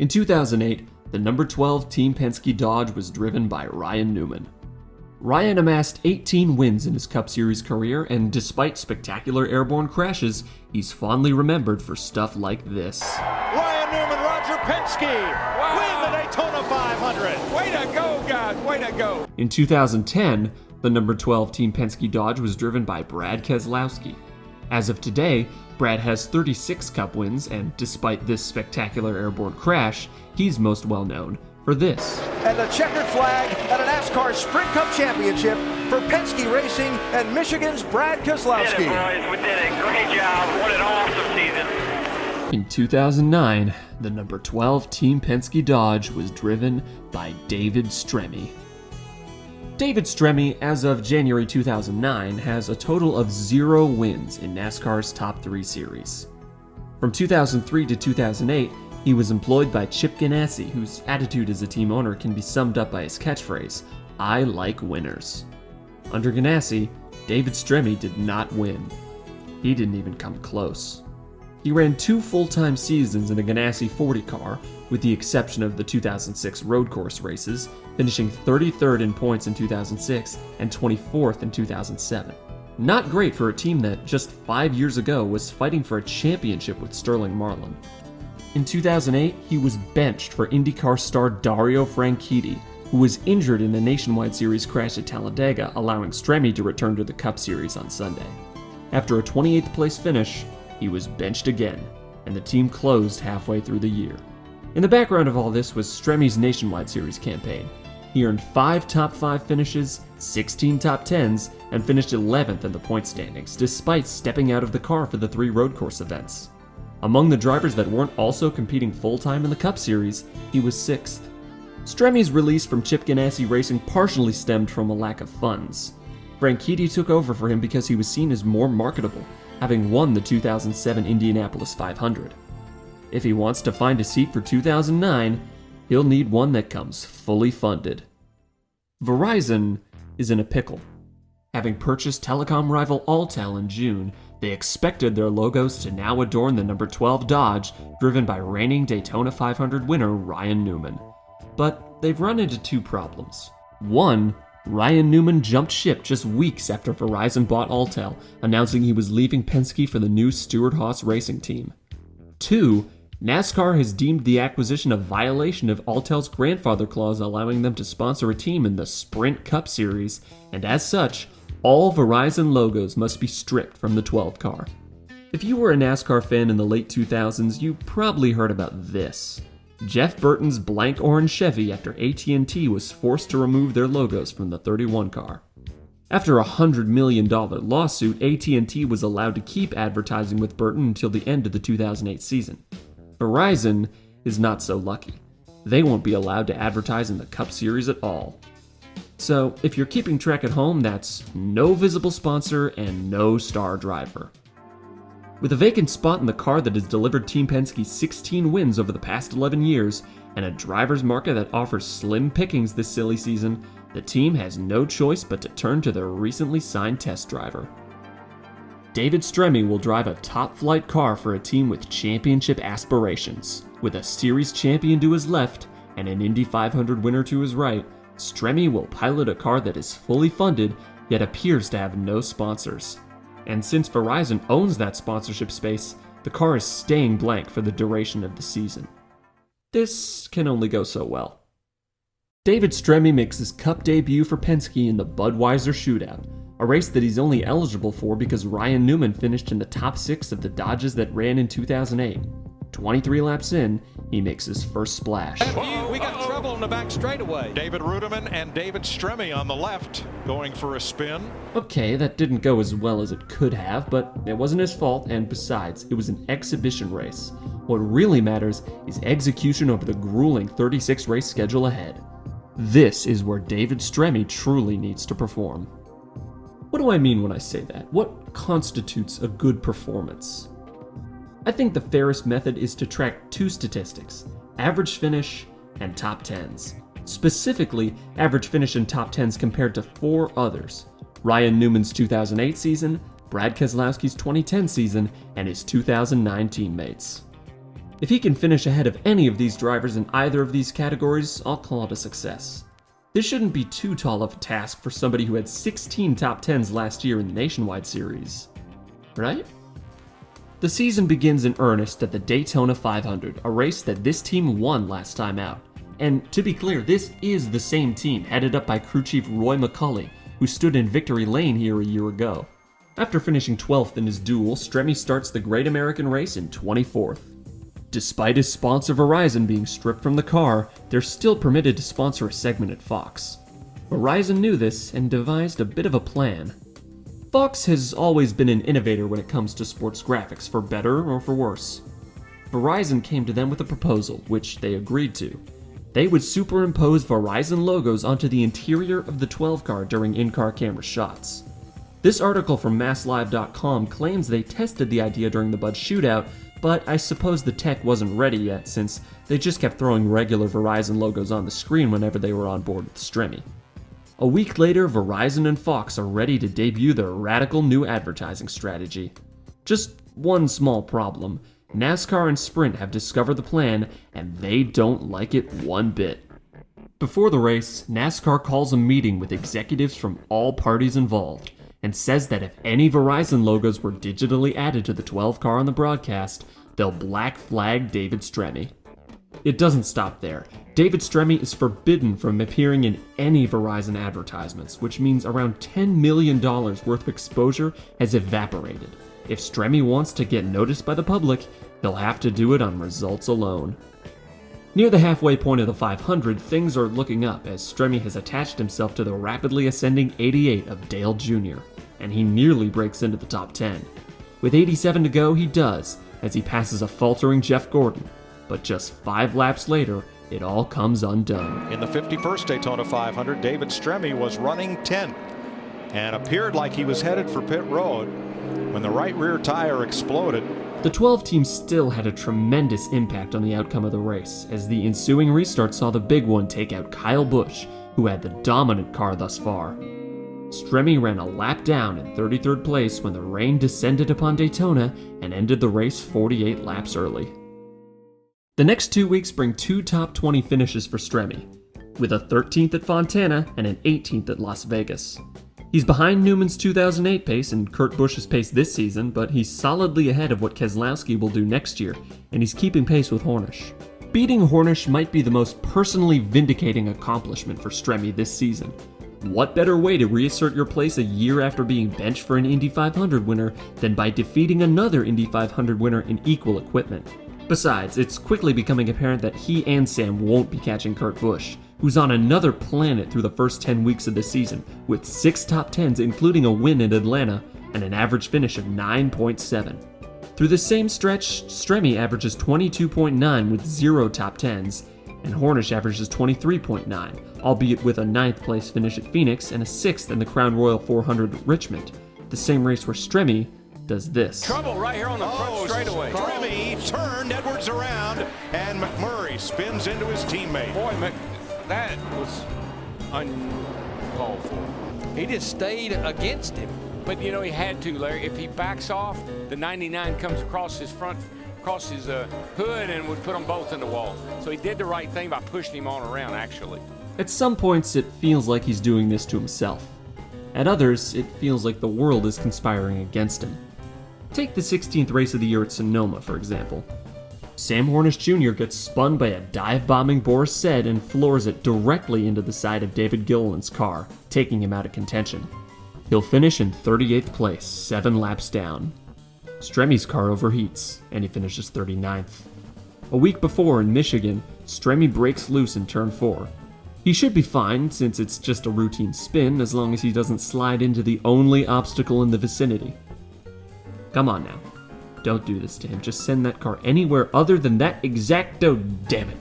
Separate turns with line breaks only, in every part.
In 2008, the number 12 Team Penske Dodge was driven by Ryan Newman. Ryan amassed 18 wins in his Cup Series career, and despite spectacular airborne crashes, he's fondly remembered for stuff like this.
Ryan Newman, Roger Penske, win the Daytona 500.
Way to go, guys, way to go.
In 2010, the number 12 Team Penske Dodge was driven by Brad Keselowski. As of today, Brad has 36 Cup wins, and despite this spectacular airborne crash, he's most well known for this.
And the checkered flag at a NASCAR Sprint Cup Championship for Penske Racing and Michigan's Brad Keselowski.
Did it, boys. We did it. Great job. What an awesome season.
In 2009, the number 12 Team Penske Dodge was driven by David Stremme. David Stremme, as of January 2009, has a total of 0 wins in NASCAR's top 3 series. From 2003 to 2008, he was employed by Chip Ganassi, whose attitude as a team owner can be summed up by his catchphrase, "I like winners." Under Ganassi, David Stremme did not win. He didn't even come close. He ran 2 full-time seasons in a Ganassi 40 car, with the exception of the 2006 road course races, finishing 33rd in points in 2006 and 24th in 2007. Not great for a team that just 5 years ago was fighting for a championship with Sterling Marlin. In 2008, he was benched for IndyCar star Dario Franchitti, who was injured in a Nationwide Series crash at Talladega, allowing Stremme to return to the Cup Series on Sunday. After a 28th place finish, he was benched again, and the team closed halfway through the year. In the background of all this was Stremme's Nationwide Series campaign. He earned 5 top 5 finishes, 16 top 10s, and finished 11th in the point standings, despite stepping out of the car for the 3 road course events. Among the drivers that weren't also competing full-time in the Cup Series, he was 6th. Stremme's release from Chip Ganassi Racing partially stemmed from a lack of funds. Franchitti took over for him because he was seen as more marketable, having won the 2007 Indianapolis 500. If he wants to find a seat for 2009, he'll need one that comes fully funded. Verizon is in a pickle. Having purchased telecom rival Alltel in June, they expected their logos to now adorn the number 12 Dodge, driven by reigning Daytona 500 winner Ryan Newman. But they've run into 2 problems. One, Ryan Newman jumped ship just weeks after Verizon bought Alltel, announcing he was leaving Penske for the new Stewart-Haas racing team. 2, NASCAR has deemed the acquisition a violation of Alltel's grandfather clause, allowing them to sponsor a team in the Sprint Cup Series, and as such, all Verizon logos must be stripped from the 12 car. If you were a NASCAR fan in the late 2000s, you probably heard about this. Jeff Burton's blank orange Chevy after AT&T was forced to remove their logos from the 31 car. After a $100 million lawsuit, AT&T was allowed to keep advertising with Burton until the end of the 2008 season. Verizon is not so lucky. They won't be allowed to advertise in the Cup Series at all. So, if you're keeping track at home, that's no visible sponsor and no star driver. With a vacant spot in the car that has delivered Team Penske 16 wins over the past 11 years, and a driver's market that offers slim pickings this silly season, the team has no choice but to turn to their recently signed test driver. David Stremme will drive a top-flight car for a team with championship aspirations. With a series champion to his left and an Indy 500 winner to his right, Stremme will pilot a car that is fully funded, yet appears to have no sponsors. And since Verizon owns that sponsorship space, the car is staying blank for the duration of the season. This can only go so well. David Stremme makes his Cup debut for Penske in the Budweiser Shootout, a race that he's only eligible for because Ryan Newman finished in the top 6 of the Dodges that ran in 2008. 23 laps in, he makes his first splash.
We got trouble in the back straightaway. David Ruderman and David Stremme on the left going for a spin.
Okay, that didn't go as well as it could have, but it wasn't his fault, and besides, it was an exhibition race. What really matters is execution over the grueling 36 race schedule ahead. This is where David Stremme truly needs to perform. What do I mean when I say that? What constitutes a good performance? I think the fairest method is to track 2 statistics, average finish and top 10s. Specifically, average finish and top 10s compared to 4 others: Ryan Newman's 2008 season, Brad Keselowski's 2010 season, and his 2009 teammates. If he can finish ahead of any of these drivers in either of these categories, I'll call it a success. This shouldn't be too tall of a task for somebody who had 16 top 10s last year in the Nationwide Series, right? The season begins in earnest at the Daytona 500, a race that this team won last time out. And to be clear, this is the same team headed up by crew chief Roy McCulley, who stood in victory lane here a year ago. After finishing 12th in his duel, Stremme starts the Great American Race in 24th. Despite his sponsor Verizon being stripped from the car, they're still permitted to sponsor a segment at Fox. Verizon knew this and devised a bit of a plan. Fox has always been an innovator when it comes to sports graphics, for better or for worse. Verizon came to them with a proposal, which they agreed to. They would superimpose Verizon logos onto the interior of the 12 car during in-car camera shots. This article from masslive.com claims they tested the idea during the Bud Shootout, but I suppose the tech wasn't ready yet since they just kept throwing regular Verizon logos on the screen whenever they were on board with Stremme. A week later, Verizon and Fox are ready to debut their radical new advertising strategy. Just one small problem. NASCAR and Sprint have discovered the plan, and they don't like it one bit. Before the race, NASCAR calls a meeting with executives from all parties involved, and says that if any Verizon logos were digitally added to the 12 car on the broadcast, they'll black flag David Stremme. It doesn't stop there. David Stremme is forbidden from appearing in any Verizon advertisements, which means around $10 million worth of exposure has evaporated. If Stremme wants to get noticed by the public, he'll have to do it on results alone. Near the halfway point of the 500, things are looking up as Stremme has attached himself to the rapidly ascending 88 of Dale Jr., and he nearly breaks into the top 10. With 87 to go, he does, as he passes a faltering Jeff Gordon, but just 5 laps later, it all comes undone.
In the 51st Daytona 500, David Stremme was running 10th and appeared like he was headed for pit road when the right rear tire exploded.
The 12 team still had a tremendous impact on the outcome of the race, as the ensuing restart saw the big one take out Kyle Busch, who had the dominant car thus far. Stremme ran a lap down in 33rd place when the rain descended upon Daytona and ended the race 48 laps early. The next 2 weeks bring 2 top 20 finishes for Stremme, with a 13th at Fontana and an 18th at Las Vegas. He's behind Newman's 2008 pace and Kurt Busch's pace this season, but he's solidly ahead of what Keselowski will do next year, and he's keeping pace with Hornish. Beating Hornish might be the most personally vindicating accomplishment for Stremme this season. What better way to reassert your place a year after being benched for an Indy 500 winner than by defeating another Indy 500 winner in equal equipment? Besides, it's quickly becoming apparent that he and Sam won't be catching Kurt Busch, who's on another planet through the first 10 weeks of the season, with 6 top 10s including a win in Atlanta and an average finish of 9.7. Through the same stretch, Stremme averages 22.9 with 0 top 10s, and Hornish averages 23.9, albeit with a 9th place finish at Phoenix and a 6th in the Crown Royal 400 at Richmond, the same race where Stremme does this.
Trouble right here on the front straightaway.
Stremme turned Edwards around, and McMurray spins into his teammate.
Boy, that was uncalled for. He just stayed against him. But, you know, he had to, Larry. If he backs off, the 99 comes across his front, across his hood, and would put them both in the wall. So he did the right thing by pushing him on around, actually.
At some points, it feels like he's doing this to himself. At others, it feels like the world is conspiring against him. Take the 16th race of the year at Sonoma, for example. Sam Hornish Jr. gets spun by a dive-bombing Boris Said and floors it directly into the side of David Gilliland's car, taking him out of contention. He'll finish in 38th place, 7 laps down. Stremme's car overheats, and he finishes 39th. A week before, in Michigan, Stremme breaks loose in turn 4. He should be fine, since it's just a routine spin, as long as he doesn't slide into the only obstacle in the vicinity. Come on now. Don't do this to him. Just send that car anywhere other than that exacto, damn it.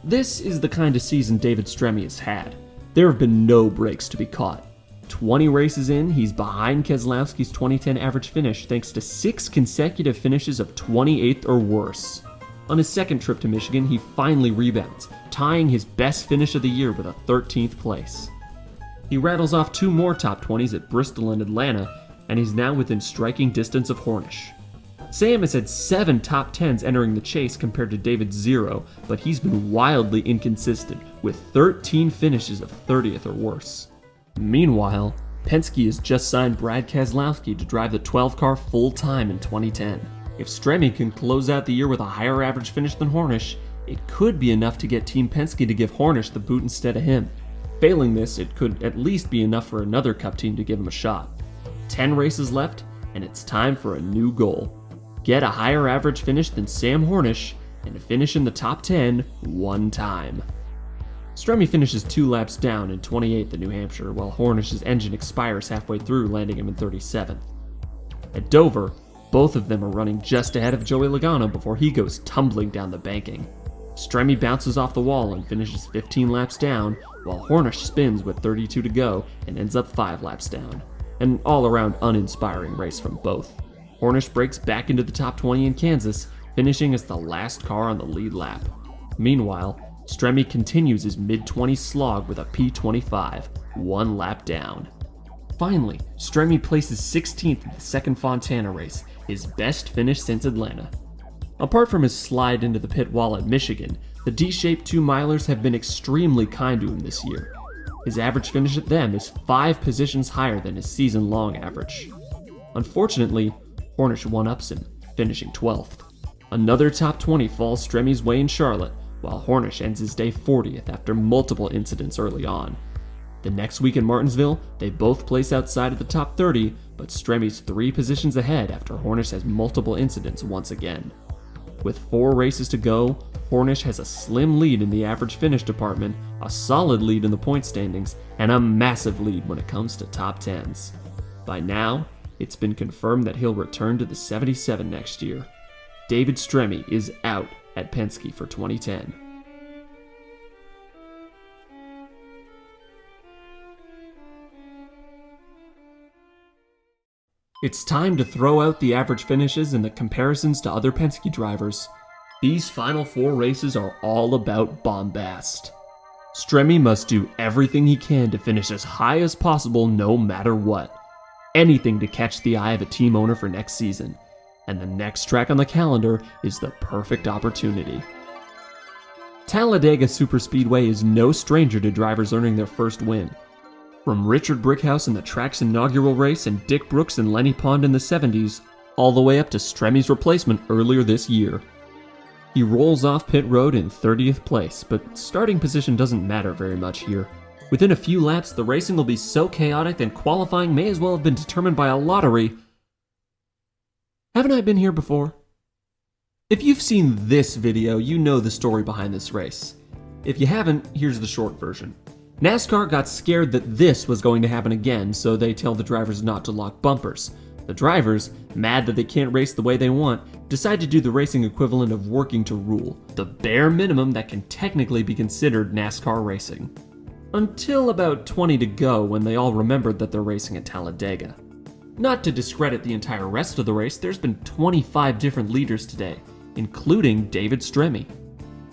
This is the kind of season David Stremme has had. There have been no breaks to be caught. 20 races in, he's behind Keselowski's 2010 average finish thanks to 6 consecutive finishes of 28th or worse. On his second trip to Michigan, he finally rebounds, tying his best finish of the year with a 13th place. He rattles off 2 more top 20s at Bristol and Atlanta, and he's now within striking distance of Hornish. Sam has had 7 top 10s entering the chase compared to David's 0, but he's been wildly inconsistent, with 13 finishes of 30th or worse. Meanwhile, Penske has just signed Brad Keselowski to drive the 12 car full-time in 2010. If Stremme can close out the year with a higher average finish than Hornish, it could be enough to get Team Penske to give Hornish the boot instead of him. Failing this, it could at least be enough for another Cup team to give him a shot. 10 races left, and it's time for a new goal. Get a higher average finish than Sam Hornish, and finish in the top 10 one time. Stremme finishes 2 laps down in 28th at New Hampshire, while Hornish's engine expires halfway through, landing him in 37th. At Dover, both of them are running just ahead of Joey Logano before he goes tumbling down the banking. Stremme bounces off the wall and finishes 15 laps down, while Hornish spins with 32 to go and ends up 5 laps down. An all-around uninspiring race from both. Hornish breaks back into the top 20 in Kansas, finishing as the last car on the lead lap. Meanwhile, Stremme continues his mid-20s slog with a P25, 1 lap down. Finally, Stremme places 16th in the second Fontana race, his best finish since Atlanta. Apart from his slide into the pit wall at Michigan, the D-shaped 2-milers have been extremely kind to him this year. His average finish at them is 5 positions higher than his season-long average. Unfortunately, Hornish one-ups him, finishing 12th. Another top 20 falls Stremme's way in Charlotte, while Hornish ends his day 40th after multiple incidents early on. The next week in Martinsville, they both place outside of the top 30, but Stremme's 3 positions ahead after Hornish has multiple incidents once again. With 4 races to go, Hornish has a slim lead in the average finish department, a solid lead in the point standings, and a massive lead when it comes to top 10s. By now, it's been confirmed that he'll return to the 77 next year. David Stremme is out at Penske for 2010. It's time to throw out the average finishes and the comparisons to other Penske drivers. These final 4 races are all about bombast. Stremme must do everything he can to finish as high as possible no matter what. Anything to catch the eye of a team owner for next season. And the next track on the calendar is the perfect opportunity. Talladega Superspeedway is no stranger to drivers earning their first win. From Richard Brickhouse in the track's inaugural race and Dick Brooks and Lenny Pond in the 70s, all the way up to Stremme's replacement earlier this year. He rolls off pit road in 30th place, but starting position doesn't matter very much here. Within a few laps, the racing will be so chaotic that qualifying may as well have been determined by a lottery. Haven't I been here before? If you've seen this video, you know the story behind this race. If you haven't, here's the short version. NASCAR got scared that this was going to happen again, so they tell the drivers not to lock bumpers. The drivers, mad that they can't race the way they want, decide to do the racing equivalent of working to rule, the bare minimum that can technically be considered NASCAR racing. Until about 20 to go when they all remembered that they're racing at Talladega. Not to discredit the entire rest of the race, there's been 25 different leaders today, including David Stremme.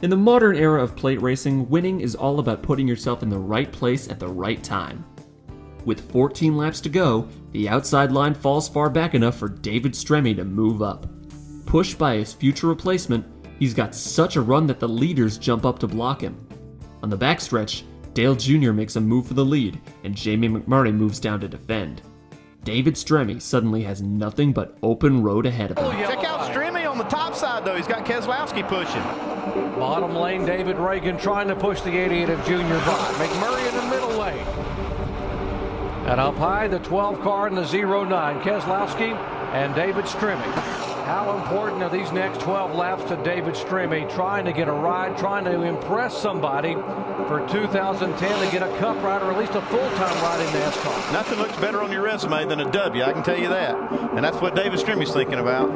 In the modern era of plate racing, winning is all about putting yourself in the right place at the right time. With 14 laps to go, the outside line falls far back enough for David Stremme to move up. Pushed by his future replacement, he's got such a run that the leaders jump up to block him. On the backstretch, Dale Jr. makes a move for the lead, and Jamie McMurray moves down to defend. David Stremme suddenly has nothing but open road ahead of him.
Check out Stremme on the top side, though. He's got Keselowski pushing.
Bottom lane, David Reagan trying to push the 88 of Junior by. McMurray in the middle lane. And up high, the 12 car in the 09, Keselowski and David Stremme. How important are these next 12 laps to David Stremme, trying to get a ride, trying to impress somebody for 2010 to get a cup ride or at least a full-time ride in NASCAR?
Nothing looks better on your resume than a W, I can tell you that. And that's what David Strimme's thinking about.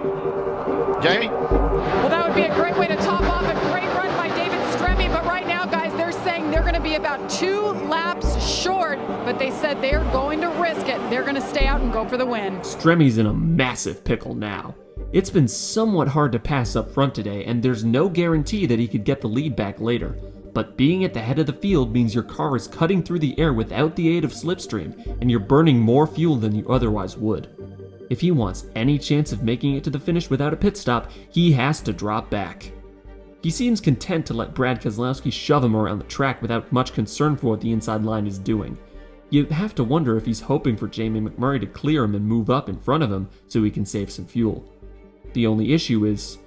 Jamie?
Well, that would be a great way to top off a great run by David Stremme, but right now, guys, they're saying they're going to be about 2 laps short, but they said they're going to risk it. They're going to stay out and go for the win.
Stremme's in a massive pickle now. It's been somewhat hard to pass up front today, and there's no guarantee that he could get the lead back later. But being at the head of the field means your car is cutting through the air without the aid of slipstream, and you're burning more fuel than you otherwise would. If he wants any chance of making it to the finish without a pit stop, he has to drop back. He seems content to let Brad Keselowski shove him around the track without much concern for what the inside line is doing. You have to wonder if he's hoping for Jamie McMurray to clear him and move up in front of him so he can save some fuel. The only issue is,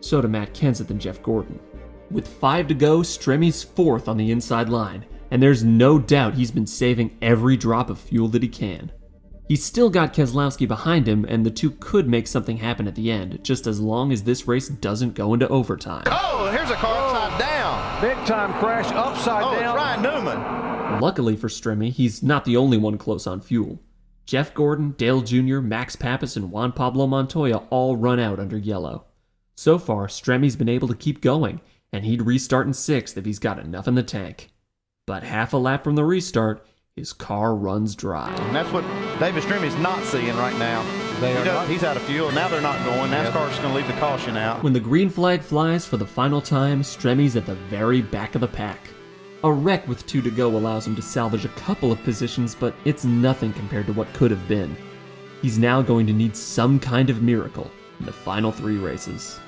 so do Matt Kenseth and Jeff Gordon. With 5 to go, Stremme's 4th on the inside line, and there's no doubt he's been saving every drop of fuel that he can. He's still got Keselowski behind him, and the two could make something happen at the end, just as long as this race doesn't go into overtime.
Oh, here's a car upside down.
Big time crash upside down.
It's Ryan Newman.
Luckily for Stremme, he's not the only one close on fuel. Jeff Gordon, Dale Jr., Max Pappas, and Juan Pablo Montoya all run out under yellow. So far, Stremme's been able to keep going, and he'd restart in 6th if he's got enough in the tank. But half a lap from the restart, his car runs dry.
And that's what David Stremme's not seeing right now. He's out of fuel. Now they're not going. NASCAR's just going to leave the caution out.
When the green flag flies for the final time, Stremme's at the very back of the pack. A wreck with 2 to go allows him to salvage a couple of positions, but it's nothing compared to what could have been. He's now going to need some kind of miracle in the final 3 races.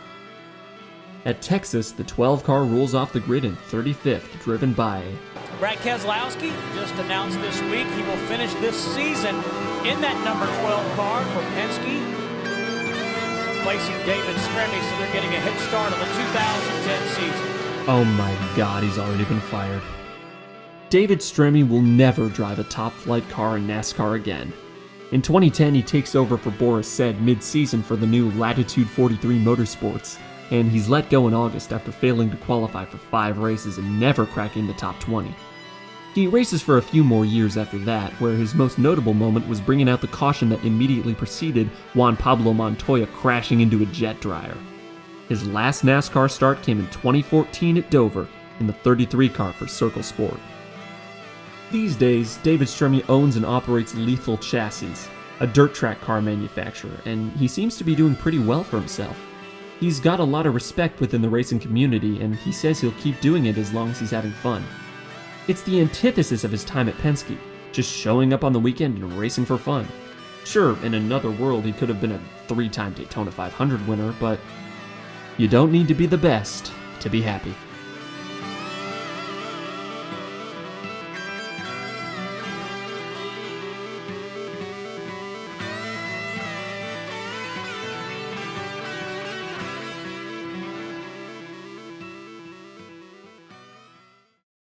At Texas, the 12 car rolls off the grid in 35th, driven by
Brad Keselowski just announced this week he will finish this season in that number 12 car for Penske, replacing David Stremme, so they're getting a head start on the 2010 season.
Oh my god, he's already been fired. David Stremme will never drive a top-flight car in NASCAR again. In 2010, he takes over for Boris Said mid-season for the new Latitude 43 Motorsports, and he's let go in August after failing to qualify for 5 races and never cracking the top 20. He races for a few more years after that, where his most notable moment was bringing out the caution that immediately preceded Juan Pablo Montoya crashing into a jet dryer. His last NASCAR start came in 2014 at Dover in the 33 car for Circle Sport. These days, David Stremme owns and operates Lethal Chassis, a dirt track car manufacturer, and he seems to be doing pretty well for himself. He's got a lot of respect within the racing community, and he says he'll keep doing it as long as he's having fun. It's the antithesis of his time at Penske, just showing up on the weekend and racing for fun. Sure, in another world he could have been a 3-time Daytona 500 winner, but you don't need to be the best to be happy.